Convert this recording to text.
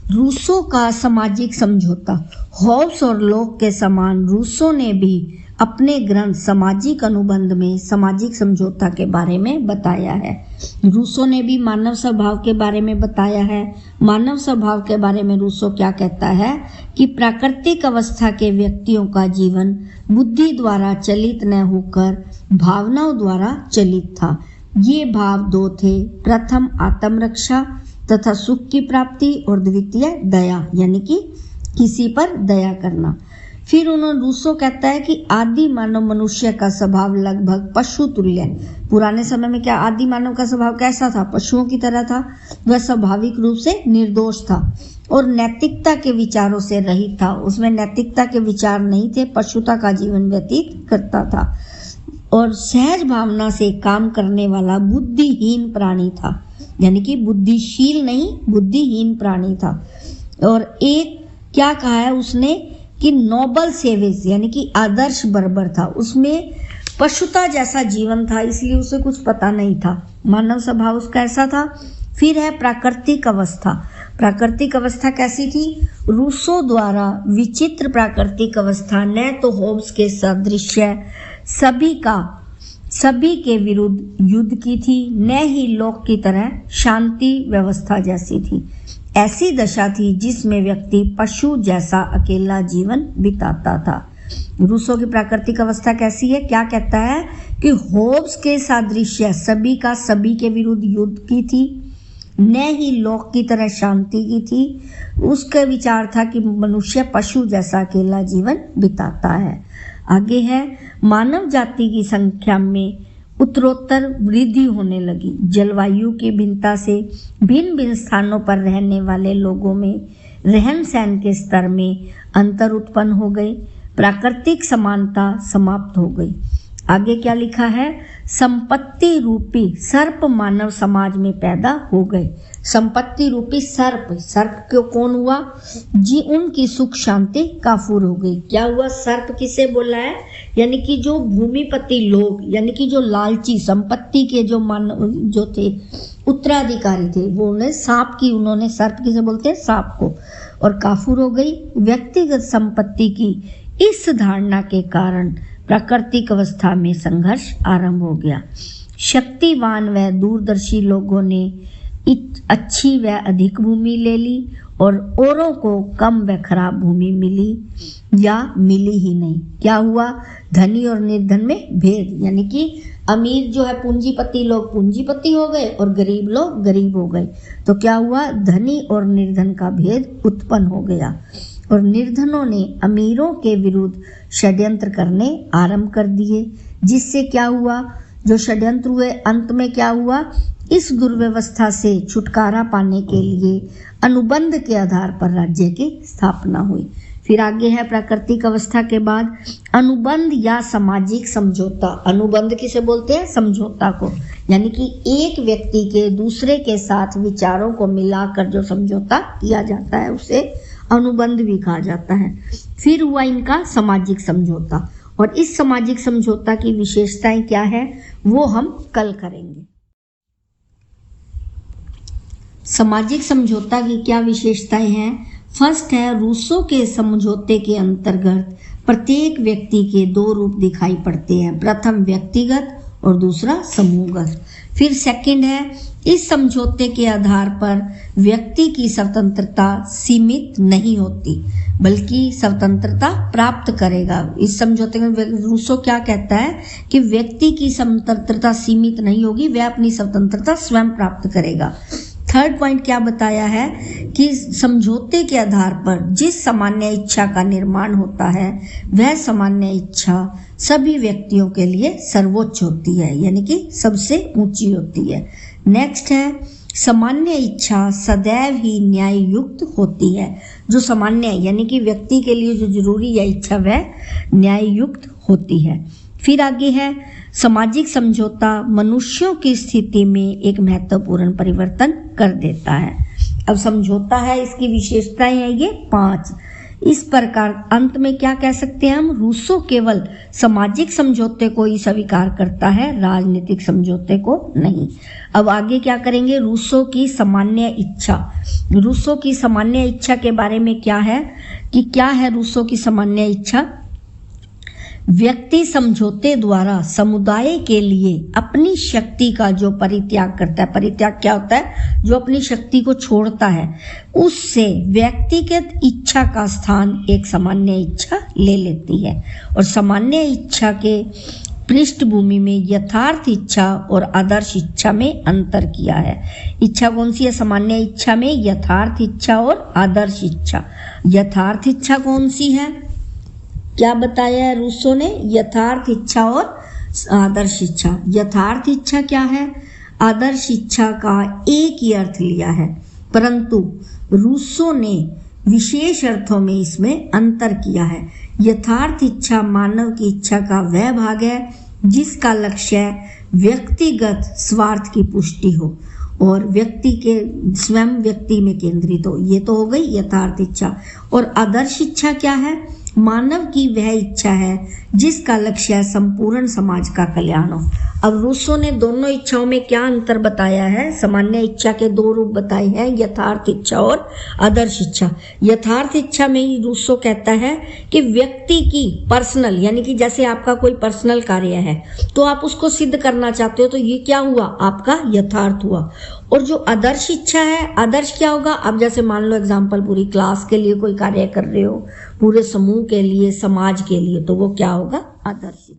Rousseau का सामाजिक समझौता। हॉब्स और लॉक के समान रूसो ने भी अपने ग्रंथ सामाजिक अनुबंध में सामाजिक समझौता के बारे में बताया है। रूसो ने भी मानव स्वभाव के बारे में बताया है। मानव स्वभाव के बारे में रूसो क्या कहता है कि प्राकृतिक अवस्था के व्यक्तियों का जीवन बुद्धि द्वारा चलित न होकर भावनाओं द्वारा चलित था। ये भाव दो थे, प्रथम आत्मरक्षा तथा सुख की प्राप्ति और द्वितीय दया, यानी कि किसी पर दया करना। फिर उन्होंने रूसो कहता है कि आदि मानव मनुष्य का स्वभाव लगभग पशु तुल्य है। पुराने समय में क्या आदि मानव का स्वभाव कैसा था? पशुओं की तरह था। वह स्वाभाविक रूप से निर्दोष था और नैतिकता के विचारों से रहित था। उसमें नैतिकता के विचार नहीं थे, पशुता का जीवन व्यतीत करता था और सहज भावना से काम करने वाला बुद्धिहीन प्राणी था, यानी कि बुद्धिशील नहीं, बुद्धिहीन प्राणी था। और एक क्या कहा है उसने कि नोबल सेवेज, यानी कि आदर्श बर्बर था। उसमें पशुता जैसा जीवन था, इसलिए उसे कुछ पता नहीं था। मानव स्वभाव उसका ऐसा था। फिर है प्राकृतिक अवस्था। प्राकृतिक अवस्था कैसी थी? रूसो द्वारा विचित्र प्राकृतिक अवस्था न तो होब्स के सदृश्य सभी के विरुद्ध युद्ध की थी, न ही लोक की तरह शांति व्यवस्था जैसी थी। ऐसी दशा थी जिसमें व्यक्ति पशु जैसा अकेला जीवन बिताता था। रूसो की प्राकृतिक अवस्था कैसी है? क्या कहता है कि होब्स के सादृश्य सभी का सभी के विरुद्ध युद्ध की थी, न ही लोक की तरह शांति की थी। उसका विचार था कि मनुष्य पशु जैसा अकेला जीवन बिताता है। आगे है मानव जाति की संख्या में उत्तरोत्तर वृद्धि होने लगी। जलवायु की भिन्नता से भिन्न भिन्न स्थानों पर रहने वाले लोगों में रहन सहन के स्तर में अंतर उत्पन्न हो गए। प्राकृतिक समानता समाप्त हो गई। आगे क्या लिखा है? संपत्ति रूपी सर्प मानव समाज में पैदा हो गए। संपत्ति रूपी सर्प क्यों कौन हुआ जी? उनकी सुख शांति काफूर हो गई। क्या हुआ? सर्प किसे बोला है? यानी कि जो भूमिपति लोग, यानी कि जो लालची संपत्ति के जो थे उत्तराधिकारी थे, वो उन्होंने सर्प किसे बोलते हैं? सांप को। और काफूर हो गई। व्यक्तिगत संपत्ति की इस धारणा के कारण प्राकृतिक अवस्था में संघर्ष आरंभ हो गया। शक्तिवान व दूरदर्शी लोगों ने अच्छी व अधिक भूमि ले ली और औरों को कम व खराब भूमि मिली या मिली ही नहीं। क्या हुआ? धनी और निर्धन में भेद, यानी कि अमीर जो है पूंजीपति लोग पूंजीपति हो गए और गरीब लोग गरीब हो गए। तो क्या हुआ? धनी और निर्धन का भेद उत्पन्न हो गया और निर्धनों ने अमीरों के विरुद्ध षड्यंत्र करने आरंभ कर दिए। जिससे क्या हुआ? जो षड्यंत्र हुए, अंत में क्या हुआ? इस दुर्व्यवस्था से छुटकारा पाने के लिए अनुबंध के आधार पर राज्य की स्थापना हुई। फिर आगे है प्राकृतिक अवस्था के बाद अनुबंध या सामाजिक समझौता। अनुबंध किसे बोलते हैं? समझौता को, यानी कि एक व्यक्ति के दूसरे के साथ विचारों को मिलाकर जो समझौता किया जाता है उसे अनुबंध भी कहा जाता है। फिर हुआ इनका सामाजिक समझौता और इस सामाजिक समझौता की विशेषताएं क्या है वो हम कल करेंगे। सामाजिक समझौता की क्या विशेषताएं हैं? फर्स्ट है रूसो के समझौते के अंतर्गत प्रत्येक व्यक्ति के दो रूप दिखाई पड़ते हैं। प्रथम व्यक्तिगत और दूसरा समूहगत। फिर सेकंड है इस समझौते के आधार पर व्यक्ति की स्वतंत्रता सीमित नहीं होती बल्कि स्वतंत्रता प्राप्त करेगा। इस समझौते में रूसो क्या कहता है कि व्यक्ति की स्वतंत्रता सीमित नहीं होगी, वह अपनी स्वतंत्रता स्वयं प्राप्त करेगा। थर्ड पॉइंट क्या बताया है कि समझौते के आधार पर जिस सामान्य इच्छा का निर्माण होता है वह सामान्य इच्छा सभी व्यक्तियों के लिए सर्वोच्च होती है, यानी कि सबसे ऊंची होती है। नेक्स्ट है सामान्य इच्छा सदैव ही न्याय युक्त होती है। जो सामान्य है यानी कि व्यक्ति के लिए जो जरूरी है इच्छा वह न्याय युक्त होती है। फिर आगे है सामाजिक समझौता मनुष्यों की स्थिति में एक महत्वपूर्ण परिवर्तन कर देता है। अब समझौता है, इसकी विशेषताएं हैं ये 5। इस प्रकार अंत में क्या कह सकते हैं हम, रूसो केवल सामाजिक समझौते को ही स्वीकार करता है, राजनीतिक समझौते को नहीं। अब आगे क्या करेंगे, रूसो की सामान्य इच्छा। रूसो की सामान्य इच्छा के बारे में क्या है कि क्या है रूसो की सामान्य इच्छा, व्यक्ति समझौते द्वारा समुदाय के लिए अपनी शक्ति का जो परित्याग करता है, परित्याग क्या होता है, जो अपनी शक्ति को छोड़ता है, उससे व्यक्तिगत इच्छा का स्थान एक सामान्य इच्छा ले लेती है। और सामान्य इच्छा के पृष्ठभूमि में यथार्थ इच्छा और आदर्श इच्छा में अंतर किया है। इच्छा कौन सी है सामान्य इच्छा में, यथार्थ इच्छा और आदर्श इच्छा। यथार्थ इच्छा कौन सी है, क्या बताया है रूसो ने, यथार्थ इच्छा और आदर्श इच्छा। यथार्थ इच्छा क्या है, आदर्श इच्छा का एक ही अर्थ लिया है, परंतु रूसो ने विशेष अर्थों में इसमें अंतर किया है। यथार्थ इच्छा मानव की इच्छा का वह भाग है जिसका लक्ष्य व्यक्तिगत स्वार्थ की पुष्टि हो और व्यक्ति के स्वयं व्यक्ति में केंद्रित हो। ये तो हो गई यथार्थ इच्छा। और आदर्श इच्छा क्या है, मानव की वह इच्छा है जिसका लक्ष्य संपूर्ण समाज का कल्याण हो। अब रूसो ने दोनों इच्छाओं में क्या अंतर बताया है, सामान्य इच्छा के दो रूप बताए हैं, यथार्थ इच्छा और आदर्श इच्छा। यथार्थ इच्छा में ही रूसो कहता है कि व्यक्ति की पर्सनल, यानी कि जैसे आपका कोई पर्सनल कार्य है तो आप उसको सिद्ध करना चाहते हो, तो ये क्या हुआ, आपका यथार्थ हुआ। और जो आदर्श इच्छा है, आदर्श क्या होगा, अब जैसे मान लो एग्जाम्पल पूरी क्लास के लिए कोई कार्य कर रहे हो, पूरे समूह के लिए, समाज के लिए, तो वो क्या होगा, आदर्श।